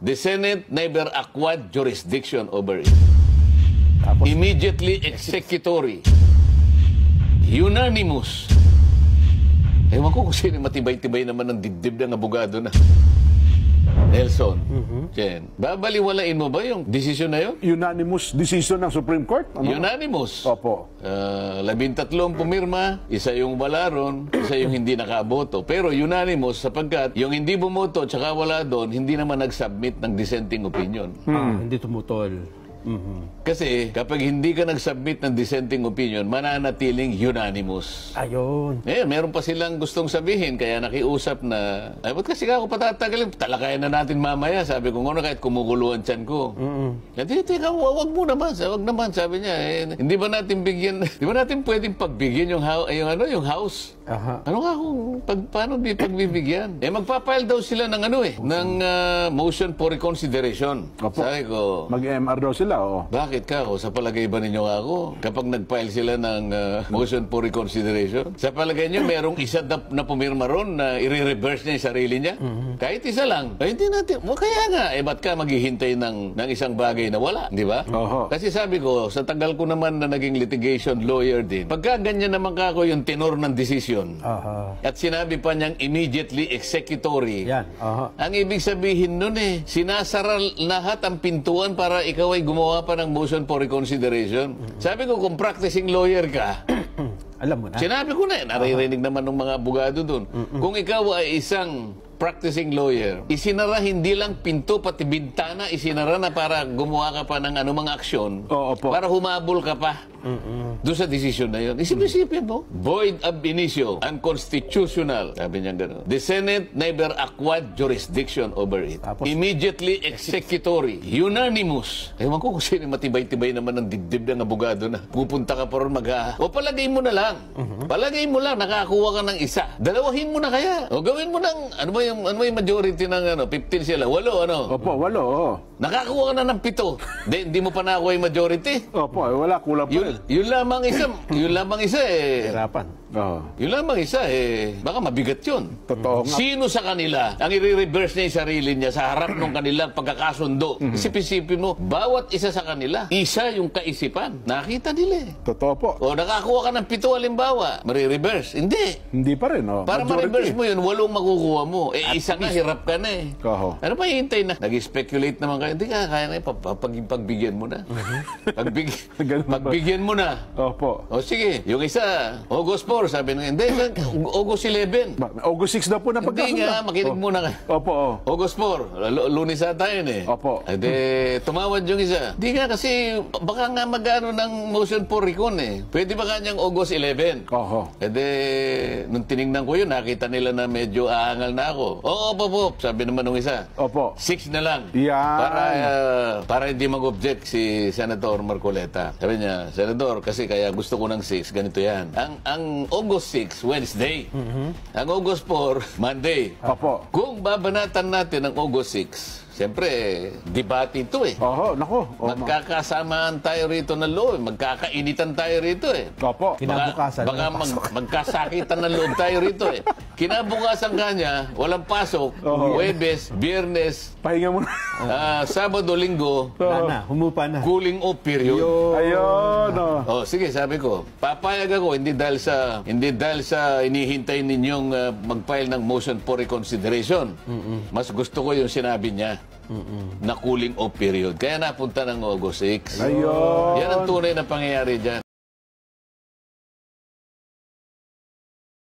The Senate never acquired jurisdiction over it. Tapos, Immediately executory. Unanimous. Ewan ko kung sino matibay-tibay naman ng dibdib ng abogado na. Nelson, Chen, babaliwalain mo ba yung desisyon na yun? unanimous decision ng Supreme Court? Ano? Unanimous. Opo. 13 pumirma, isa yung wala ron, isa yung hindi nakaboto. Pero unanimous sapagkat yung hindi bumoto at saka wala doon, hindi naman nag-submit ng dissenting opinion. Hindi tumutol. Kasi kapag hindi ka nag-submit ng dissenting opinion, mananatiling unanimous. Ayun. Eh, meron pa silang gustong sabihin, kaya nakiusap na, ay, ba't kasi ako patatagalin? Talakayan na natin mamaya. Sabi ko, nga kahit kumukuluan tiyan ko. Hindi, teka, wag mo naman. Wag naman, sabi niya. Hindi ba natin bigyan, di ba natin pwedeng pagbigyan yung house? Aha. Ano nga kung, paano di pagbibigyan? Magpapile daw sila ng ng motion for reconsideration. Opo. Sabi ko, Mag-MR daw sila, oo. bakit ka ako? Sa palagay ba ninyo ako? Kapag nag-file sila ng motion for reconsideration, sa palagay niyo merong isa na pumirma ron na i-reverse niya yung sarili niya? Kahit isa lang. Ay, hindi natin. Kaya nga, ba't ka maghihintay ng isang bagay na wala? Di ba? Oho. Kasi sabi ko, sa tagal ko naman na naging litigation lawyer din, pagka ganyan naman ka ako yung tenor ng decision, Aha. at sinabi pa niyang immediately executory, Yan. Aha. ang ibig sabihin nun sinasara lahat ang pintuan para ikaw ay gumawa pa ng motion for reconsideration. Sabi ko, kung practicing lawyer ka, Alam mo na. sinabi ko na naririnig naman ng mga abogado dun. Kung ikaw ay isang practicing lawyer, isinara hindi lang pinto, pati bintana, isinara na para gumawa ka pa ng anumang aksyon, Oo po. para humabol ka pa doon sa desisyon na yun. Isip-isipin mo, void ab initio, unconstitutional. Sabi niya gano'n. The Senate never acquired jurisdiction over it. Tapos, Immediately executory. Unanimous. Ewan ko kung sino matibay-tibay naman ng dibdib ng abogado na pupunta ka pa ron o palagay mo na lang. Palagay mo lang, nakakuha ka ng isa. Dalawahin mo na kaya. O gawin mo ng, ano ba yung majority ng 15 sila? 8, ano? Opo, walo, oo. Nakakuha ka na ng 7. Hindi mo pa nakuha yung majority. Opo, wala, kulang pa rin. Yun lamang isa hirapan. Oo. yun lamang isa baka mabigat yun. Totoo nga. Sino sa kanila ang i-reverse niya yung sarili niya sa harap ng kanilang pagkakasundo? Isip-isipin mo, bawat isa sa kanila, isa yung kaisipan. Nakita nila Totoo po. O nakakuha ka ng 7 halimbawa, marireverse. Hindi. Hindi pa rin, oh. Para Majority. ma-reverse mo yun, 8 makukuha mo. Isa nga, hirap ka na Oho. Ano pa hihintay na? Nag-speculate naman kayo. Hindi ka, kaya na pagbigyan mo na. Ganun ba? Pagbigyan mo na. Opo. O sige, yung isa, August 4, sabi nung, hindi, August 11. August 6 na po na Hindi pagkakunda. nga, makinig muna ka. Opo, oh. August 4, Lunes ata yun Opo. Ede, tumawad yung isa. Hindi nga kasi, baka nga magano ng motion for recon Pwede ba kanyang August 11? Oho. Ede, nung tinignan ko yun, nakita nila na medyo aangal na ako. Oo, po, sabi naman nung isa. Opo. 6 na lang. Yan. Para hindi mag-object si Senator Marcoleta. Sabi niya, Senator, kasi kaya gusto ko ng 6, ganito yan. Ang August 6, Wednesday. Ang August 4, Monday. Opo. Kung babanatan natin ang August 6, siyempre, debate ito Oho, nako. Magkakasamaan tayo rito ng loob. Magkakainitan tayo rito Opo. Kinabukasan, Baka walang pasok. magkasakitan ng loob tayo rito Kinabukasan kanya, walang pasok. Oho. Huwebes, Biyernes, Pahinga muna. Sabado, Linggo, Wala na. Humupa na. cooling off period. Ayun, oh. Oh, sige, sabi ko, papayag ako hindi dahil sa inihintay ninyong mag-file ng motion for reconsideration. Mas gusto ko yung sinabi niya na cooling off period. Kaya napunta ng August 6. Ayun. Yan ang tunay na pangyayari dyan.